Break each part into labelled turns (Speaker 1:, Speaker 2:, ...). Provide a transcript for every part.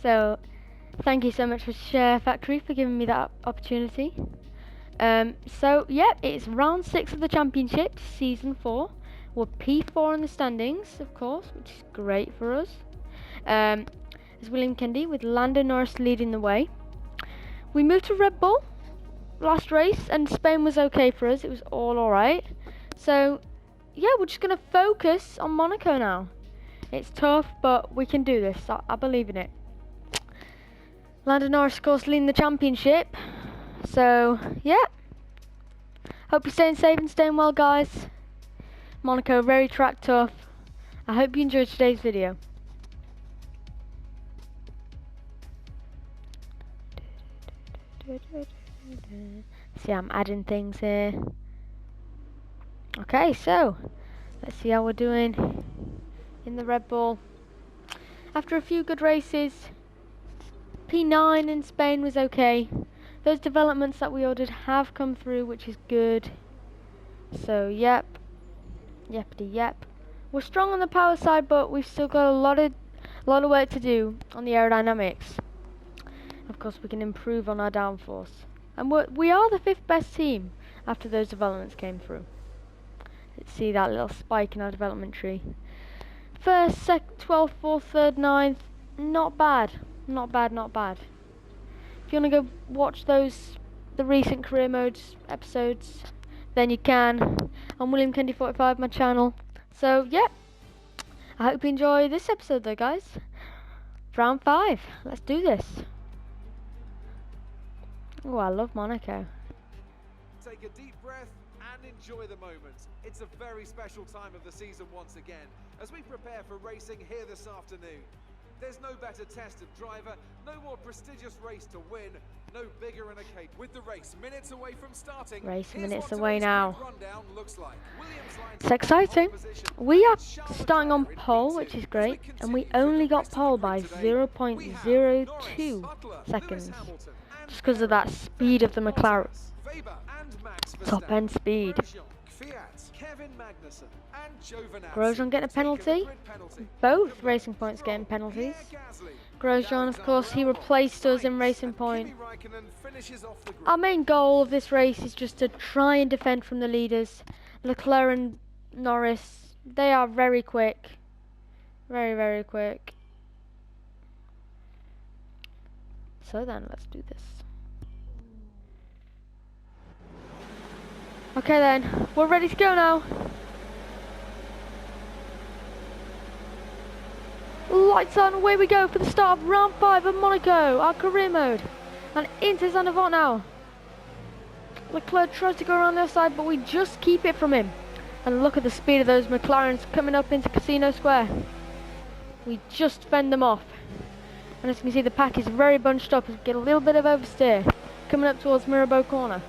Speaker 1: So thank you so much for SHAREfactory for giving me that opportunity. So yeah, it's round 6 of the championship, season 4. We're P4 in the standings, of course, which is great for us. It's William Kennedy with Lando Norris leading the way. We moved to Red Bull last race, and Spain was okay for us. It was all alright. So yeah, we're just gonna focus on Monaco now. It's tough, but we can do this. I believe in it. Lando Norris, of course, leading the championship. So yeah, hope you're staying safe and staying well, guys. Monaco, very track tough. I hope you enjoyed today's video. See, I'm adding things here. Okay, so let's see how we're doing in the Red Bull. After a few good races, P9 in Spain was okay. Those developments that we ordered have come through, which is good. So yep, yep. We're strong on the power side, but we've still got a lot of work to do on the aerodynamics. Of course, we can improve on our downforce, and we are the 5th best team after those developments came through. Let's see that little spike in our development tree. 1st, 2nd, 12th, 4th, 3rd, 9th. Not bad. If you want to go watch the recent career modes episodes, then you can on William Kennedy 45, my channel. So yeah, I hope you enjoy this episode though, guys. Round 5, let's do this. Oh, I love Monaco.
Speaker 2: Take a deep breath and enjoy the moment. It's a very special time of the season once again, as we prepare for racing here this afternoon. There's no better test of driver, no more prestigious race to win, no bigger an occasion. With the race minutes away from starting,
Speaker 1: race minutes away now.
Speaker 2: Like.
Speaker 1: It's exciting. We are starting on pole, which is great, and we only got pole by 0.02 seconds, just because of that speed of the McLaren. Top end speed. Grosjean getting a penalty. Both Racing Points getting penalties. Grosjean, of course, he replaced us in Racing Point. Our main goal of this race is just to try and defend from the leaders. Leclerc and Norris, they are very quick. Very quick. So then, let's do this. Okay then, we're ready to go now. Lights on, away we go for the start of round 5 of Monaco, our career mode. And into Zandvoort now. Leclerc tries to go around the other side, but we just keep it from him. And look at the speed of those McLarens coming up into Casino Square. We just fend them off. And as you can see, the pack is very bunched up as we get a little bit of oversteer coming up towards Mirabeau Corner.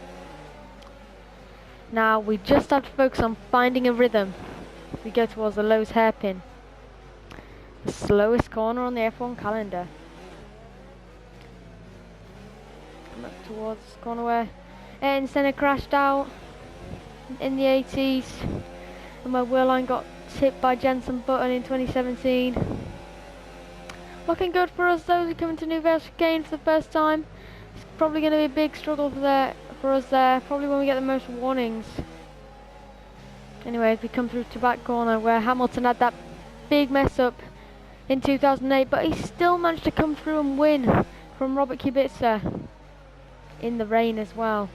Speaker 1: Now we just have to focus on finding a rhythm as we go towards the Lowe's hairpin. The slowest corner on the F1 calendar. Come up towards the corner where Ayrton Senna crashed out in the 80s, and where Wehrlein got hit by Jenson Button in 2017. Looking good for us, those who come to New Chicane for the first time. It's probably going to be a big struggle for us there, probably when we get the most warnings. Anyway, as we come through to back corner where Hamilton had that big mess up in 2008, but he still managed to come through and win from Robert Kubica in the rain as well.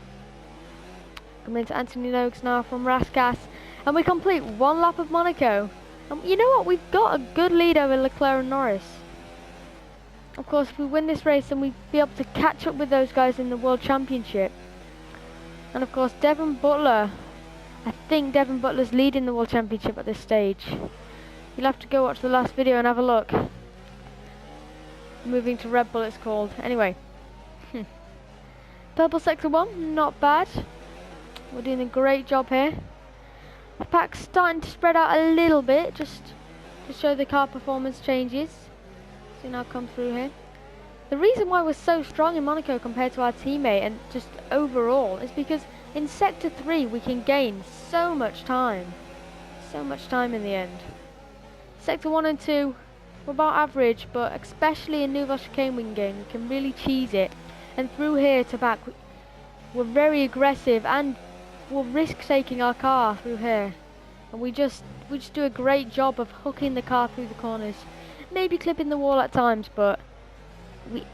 Speaker 1: Coming into Anthony Noakes now from Raskas, and we complete one lap of Monaco. And you know what? We've got a good lead over Leclerc and Norris. Of course, if we win this race, then we'll be able to catch up with those guys in the World Championship. And of course, Devon Butler. I think Devon Butler's leading the World Championship at this stage. You'll have to go watch the last video and have a look. Moving to Red Bull, it's called. Anyway. Purple Sector 1, not bad. We're doing a great job here. The pack's starting to spread out a little bit, just to show the car performance changes. So now come through here. The reason why we're so strong in Monaco compared to our teammate and just overall is because in Sector 3 we can gain so much time. So much time in the end. Sector 1 and 2, we're about average, but especially in Nouvelle Chicane we can really cheese it. And through here to back, we're very aggressive and we'll risk taking our car through here. And we just do a great job of hooking the car through the corners. Maybe clipping the wall at times, but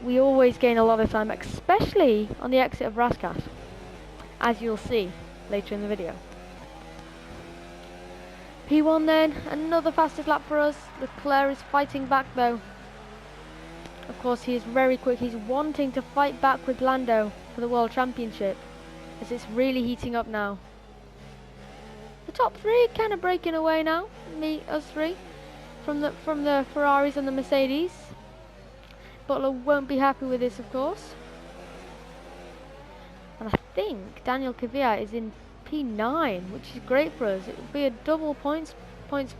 Speaker 1: we always gain a lot of time, especially on the exit of Raskas, as you'll see later in the video. P1 then, another fastest lap for us. Leclerc is fighting back though. Of course he is very quick, he's wanting to fight back with Lando for the World Championship, as it's really heating up now. The top three are kind of breaking away now, us three, from the Ferraris and the Mercedes. Butler won't be happy with this, of course. And I think Daniel Kvyat is in P9, which is great for us. It will be a double points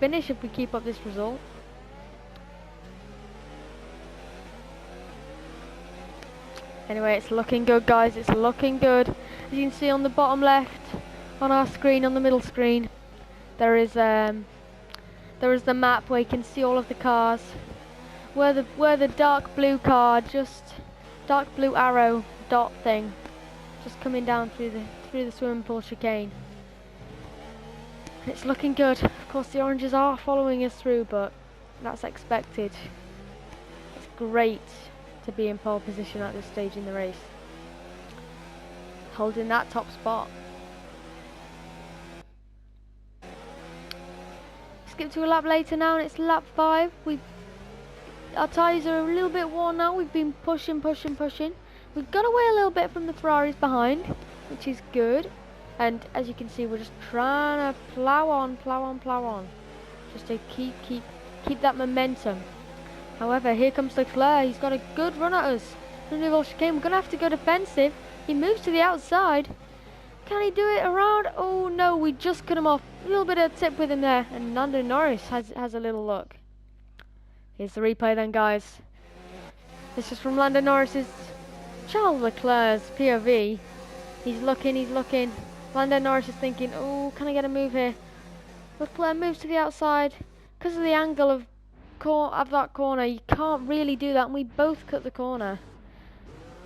Speaker 1: finish if we keep up this result. Anyway, it's looking good, guys. It's looking good. As you can see on the bottom left, on our screen, on the middle screen, there is the map where you can see all of the cars. Where the dark blue car, just dark blue arrow dot thing, just coming down through the swimming pool chicane. It's looking good. Of course, the oranges are following us through, but that's expected. It's great to be in pole position at this stage in the race, holding that top spot. Skip to a lap later now, and it's lap 5. Our tyres are a little bit worn now. We've been pushing. We've got away a little bit from the Ferraris behind, which is good. And as you can see, we're just trying to plow on, just to keep that momentum. However, here comes Leclerc. He's got a good run at us. From Nouvelle Chicane, we're gonna have to go defensive. He moves to the outside. Can he do it around? Oh no, we just cut him off. A little bit of tip with him there, and Lando Norris has a little look. Here's the replay then, guys. This is from Lando Norris's Charles Leclerc's POV. He's looking. Lando Norris is thinking, oh, can I get a move here? Leclerc moves to the outside. Because of the angle of that corner, you can't really do that, and we both cut the corner.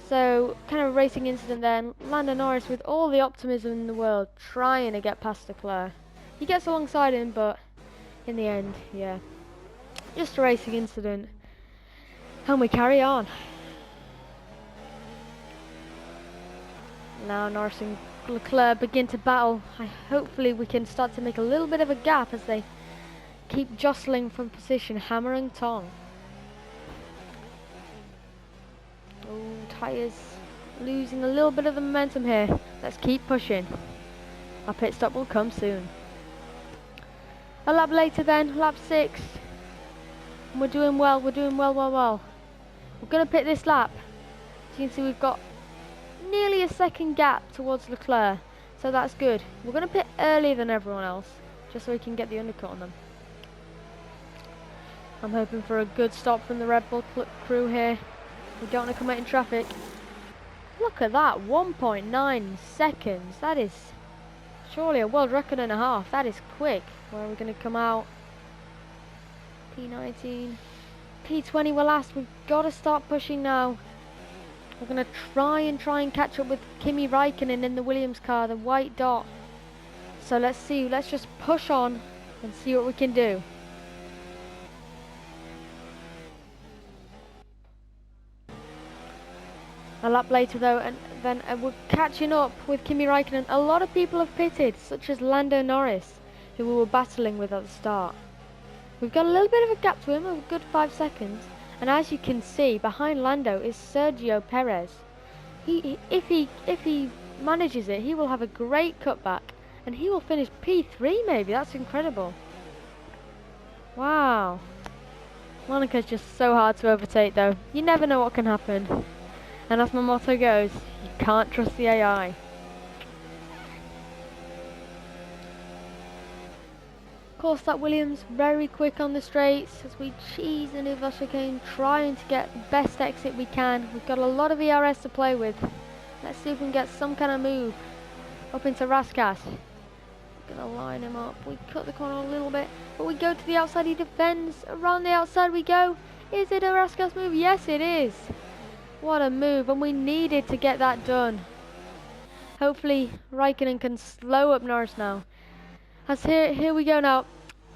Speaker 1: So, kind of a racing incident there. Lando Norris, with all the optimism in the world, trying to get past Leclerc. He gets alongside him, but in the end, yeah, just a racing incident. And we carry on. Now Norris and Leclerc begin to battle. Hopefully we can start to make a little bit of a gap as they keep jostling from position, hammer and tong. Oh, tyres losing a little bit of the momentum here. Let's keep pushing. Our pit stop will come soon. A lap later then, lap 6. And we're doing well. We're going to pit this lap. As you can see, we've got nearly a second gap towards Leclerc, so that's good. We're going to pit earlier than everyone else, just so we can get the undercut on them. I'm hoping for a good stop from the Red Bull crew here. We don't want to come out in traffic. Look at that, 1.9 seconds. That is surely a world record and a half. That is quick. Where are we going to come out? P19. P20 will last. We've got to start pushing now. We're going to try and catch up with Kimi Raikkonen in the Williams car, the white dot. So let's see. Let's just push on and see what we can do. A lap later though, and then we're catching up with Kimi Raikkonen. A lot of people have pitted, such as Lando Norris, who we were battling with at the start. We've got a little bit of a gap to him, a good 5 seconds. And as you can see, behind Lando is Sergio Perez. If he manages it, he will have a great cutback, and he will finish P3 maybe. That's incredible. Wow. Monica's just so hard to overtake though. You never know what can happen. And as my motto goes, you can't trust the AI. Of course, that Williams very quick on the straights as we cheese the Nouvelle Chicane, trying to get the best exit we can. We've got a lot of ERS to play with. Let's see if we can get some kind of move up into Raskas. gonna line him up. We cut the corner a little bit, but we go to the outside. He defends. Around the outside we go. Is it a Raskas move? Yes, it is. What a move, and we needed to get that done. Hopefully Raikkonen can slow up Norris now. As here we go now.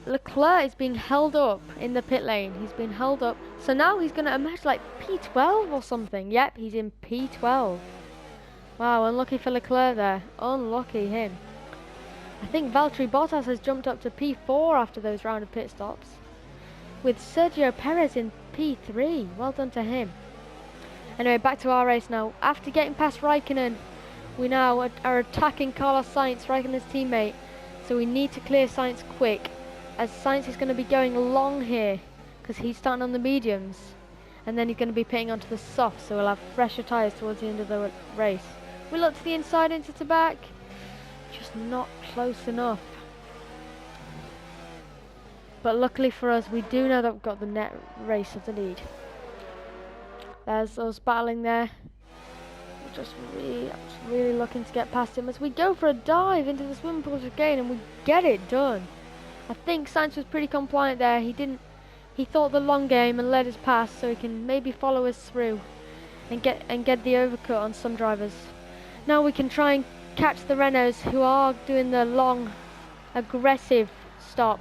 Speaker 1: Leclerc is being held up in the pit lane. He's been held up. So now he's going to emerge like P12 or something. Yep, he's in P12. Wow, unlucky for Leclerc there. Unlucky him. I think Valtteri Bottas has jumped up to P4 after those round of pit stops, with Sergio Perez in P3. Well done to him. Anyway, back to our race now. After getting past Raikkonen, we now are attacking Carlos Sainz, Raikkonen's teammate. So we need to clear Sainz quick, as Sainz is going to be going long here, because he's starting on the mediums. And then he's going to be pitting onto the softs, so we'll have fresher tyres towards the end of the race. We look to the inside into the back. Just not close enough. But luckily for us, we do know that we've got the net race of the lead. There's us battling there. I'm just really looking to get past him as we go for a dive into the swimming pool again, and we get it done. I think Sainz was pretty compliant there. He thought the long game and let us pass, so he can maybe follow us through and get the overcut on some drivers. Now we can try and catch the Renaults, who are doing the long, aggressive stop,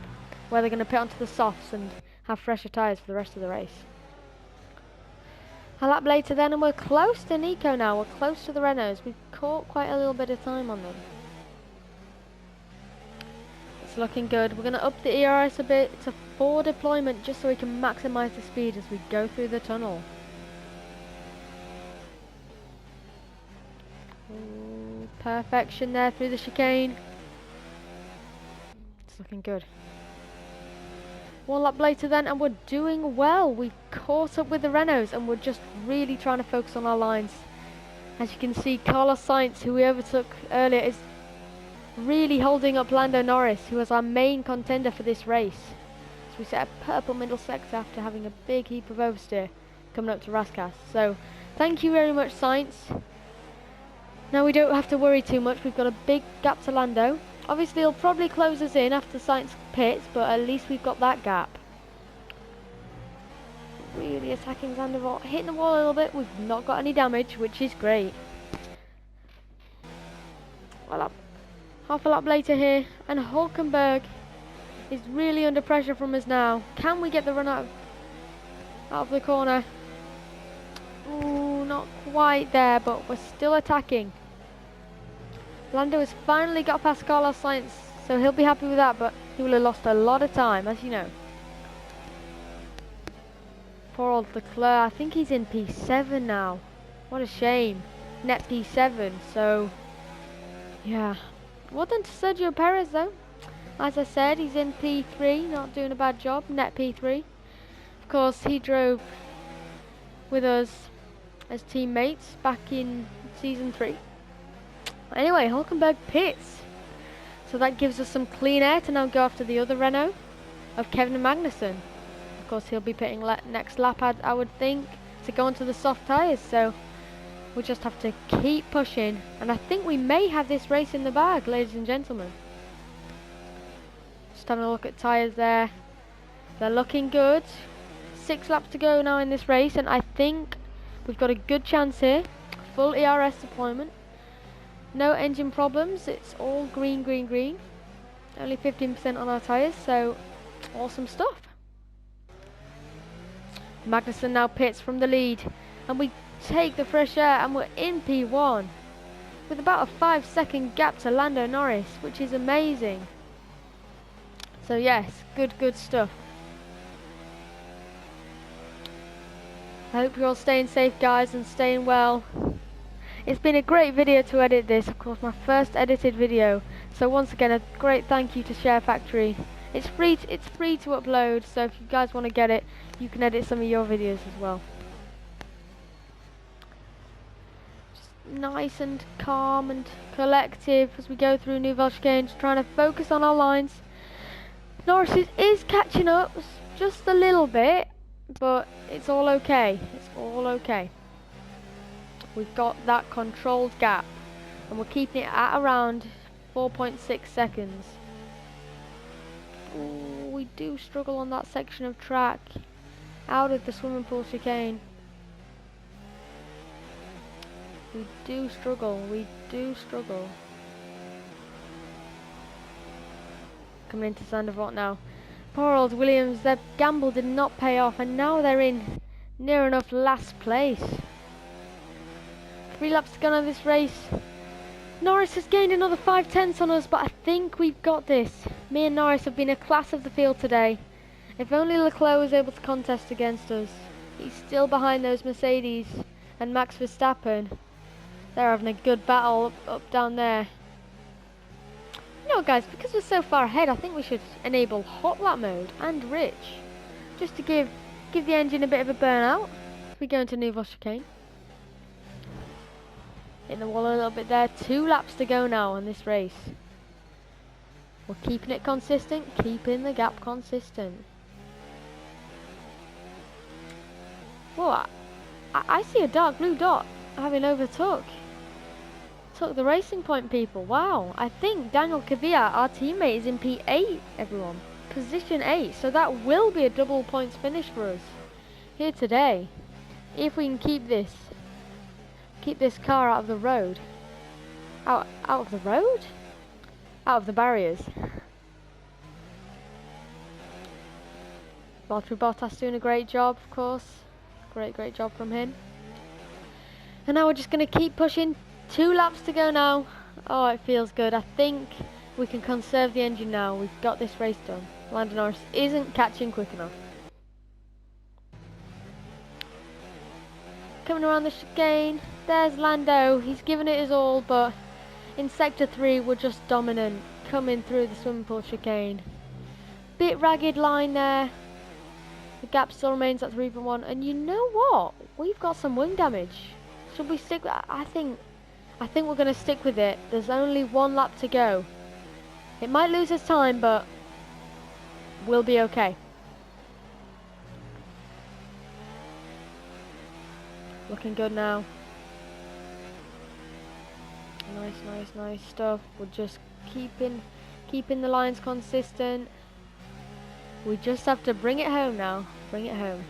Speaker 1: where they're going to pit onto the softs and have fresher tyres for the rest of the race. A lap later then, and we're close to Nico now. We're close to the Renaults. We've caught quite a little bit of time on them. It's looking good. We're going to up the ERS a bit to 4 deployment, just so we can maximise the speed as we go through the tunnel. Ooh, perfection there through the chicane. It's looking good. 1 lap later then, and we're doing well. We caught up with the Renaults, and we're just really trying to focus on our lines. As you can see, Carlos Sainz, who we overtook earlier, is really holding up Lando Norris, who was our main contender for this race. So we set a purple middle sector after having a big heap of oversteer coming up to Raskas. So thank you very much, Sainz. Now we don't have to worry too much. We've got a big gap to Lando. Obviously he'll probably close us in after Sainz pits, but at least we've got that gap. Really attacking Zandervoort, hitting the wall a little bit. We've not got any damage, which is great. Well, half a lap later here, and Hulkenberg is really under pressure from us now. Can we get the run out of the corner? Ooh, not quite there, but we're still attacking. Lando has finally got past Carlos Sainz, so he'll be happy with that, but he will have lost a lot of time, as you know. Poor old Leclerc, I think he's in P7 now. What a shame. Net P7, so yeah. Well done to Sergio Perez though. As I said, he's in P3, not doing a bad job, net P3. Of course, he drove with us as teammates back in season 3. Anyway, Hulkenberg pits. So that gives us some clean air to now go after the other Renault of Kevin Magnussen. Of course, he'll be pitting next lap, I would think, to go onto the soft tyres. So we just have to keep pushing. And I think we may have this race in the bag, ladies and gentlemen. Just having a look at tyres there. They're looking good. 6 laps to go now in this race, and I think we've got a good chance here. Full ERS deployment. No engine problems, it's all green, green, green. Only 15% on our tyres, so awesome stuff. Magnussen now pits from the lead, and we take the fresh air, and we're in P1 with about a 5-second gap to Lando Norris, which is amazing. So yes, good stuff. I hope you're all staying safe, guys, and staying well. It's been a great video to edit this, of course my first edited video. So once again, a great thank you to SHAREfactory. It's free to upload, so if you guys want to get it, you can edit some of your videos as well. Just nice and calm and collective as we go through New Chicane, trying to focus on our lines. Norris is catching up just a little bit, but it's all okay. It's all okay. We've got that controlled gap, and we're keeping it at around 4.6 seconds. Ooh, we do struggle on that section of track. Out of the swimming pool chicane. We do struggle. We do struggle. Coming into Sandervoort now. Poor old Williams, their gamble did not pay off, and now they're in near enough last place. 3 laps to go on this race. Norris has gained another 5/10 on us, but I think we've got this. Me and Norris have been a class of the field today. If only Leclerc was able to contest against us. He's still behind those Mercedes and Max Verstappen. They're having a good battle up down there. You know, guys, because we're so far ahead, I think we should enable hot lap mode and rich, just to give the engine a bit of a burnout as we go into Nouveau chicane. Hitting the wall a little bit there. 2 laps to go now on this race. We're keeping it consistent, keeping the gap consistent. Whoa, I see a dark blue dot having overtook the Racing Point people. Wow, I think Daniel Kvyat, our teammate, is in P8, everyone. Position 8, so that will be a double points finish for us here today. If we can keep this car out of the road. Out of the road? Out of the barriers. Valtteri Bottas doing a great job, of course. Great job from him. And now we're just going to keep pushing. 2 laps to go now. Oh, it feels good. I think we can conserve the engine now. We've got this race done. Lando Norris isn't catching quick enough. Coming around the chicane. There's Lando. He's given it his all, but in Sector 3 we're just dominant. Coming through the swimming pool chicane. Bit ragged line there. The gap still remains at 3.1. And you know what? We've got some wing damage. Should we stick with that? I think we're going to stick with it. There's only 1 lap to go. It might lose us time, but we'll be okay. Looking good now. Nice stuff. We're just keeping the lines consistent. We just have to bring it home now. Bring it home.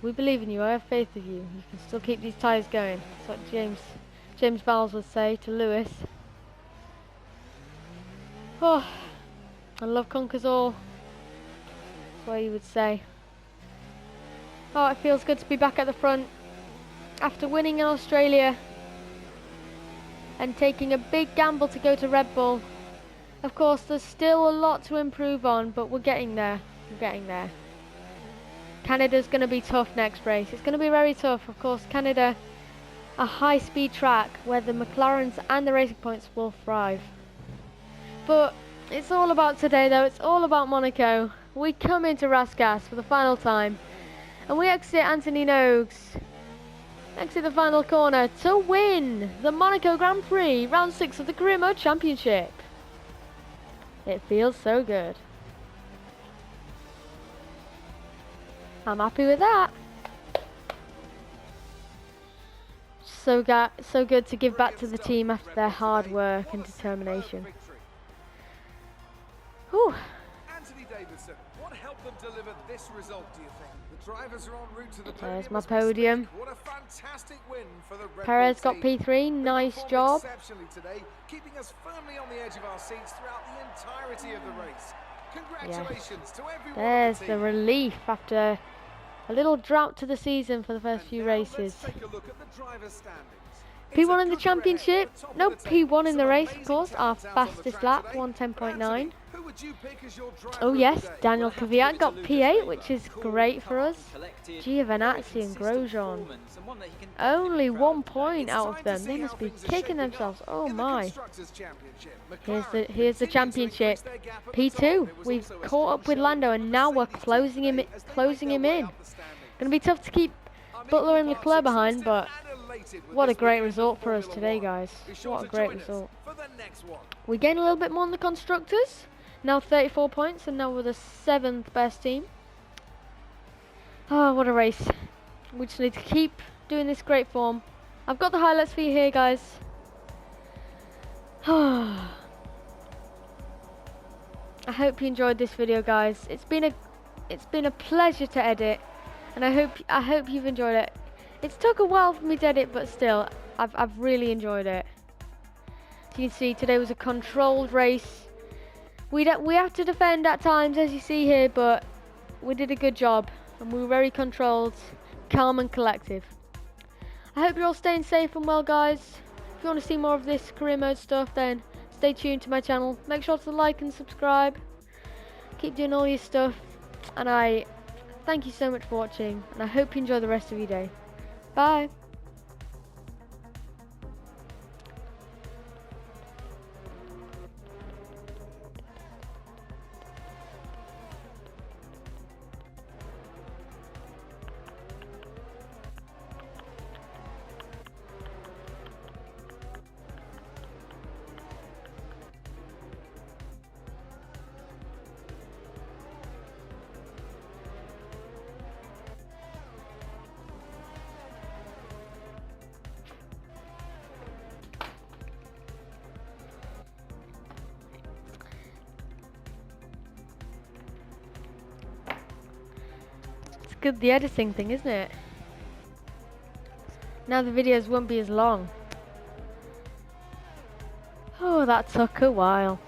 Speaker 1: We believe in you. I have faith in you. You can still keep these tyres going. That's what James Bowles would say to Lewis. Oh, and love conquers all. That's what he would say. Oh, it feels good to be back at the front after winning in Australia and taking a big gamble to go to Red Bull. Of course, there's still a lot to improve on, but we're getting there. We're getting there. Canada's going to be tough next race. It's going to be very tough. Of course, Canada, a high-speed track where the McLarens and the Racing Points will thrive. But it's all about today, though. It's all about Monaco. We come into Rasgas for the final time, and we exit Anthony Noakes. Exit the final corner to win the Monaco Grand Prix, round 6 of the Career Mode Championship. It feels so good. I'm happy with that. So good to give back to the team after their hard work and determination. Whew.
Speaker 2: Anthony Davidson, what helped them deliver this result, do you think? The drivers are en route to the
Speaker 1: There's
Speaker 2: podium.
Speaker 1: my podium.
Speaker 2: What a fantastic win for the Red Bull
Speaker 1: Perez got
Speaker 2: team.
Speaker 1: P3, nice job.
Speaker 2: Exceptionally today, keeping us firmly on the edge of our seats throughout the entirety of the race. Congratulations to everyone.
Speaker 1: There's the relief after a little drought to the season for the first few races.
Speaker 2: Let's take a look at the driver's standings.
Speaker 1: P1 in the championship, no P1 in the race, of course. Our fastest lap, 1:10.9. Oh yes, Daniel Kvyat got P8, which is great for us. Giovinazzi and Grosjean, only 1 point out of them. They must be kicking themselves. Oh my. Here's the championship. P2. We've caught up with Lando, and now we're closing him in. Gonna be tough to keep Butler and Leclerc behind, but what a great result for us today, guys. What a great result. We gain a little bit more on the constructors. Now 34 points, and now we're the 7th best team. Oh, what a race. We just need to keep doing this great form. I've got the highlights for you here, guys. I hope you enjoyed this video, guys. It's been a pleasure to edit, and I hope you've enjoyed it. It's took a while for me to edit, but still, I've really enjoyed it. As you can see, today was a controlled race. We have to defend at times, as you see here, but we did a good job, and we were very controlled, calm and collective. I hope you're all staying safe and well, guys. If you want to see more of this career mode stuff, then stay tuned to my channel. Make sure to like and subscribe. Keep doing all your stuff, and I thank you so much for watching, and I hope you enjoy the rest of your day. Bye. It's good, the editing thing, isn't it? Now the videos won't be as long. Oh, that took a while.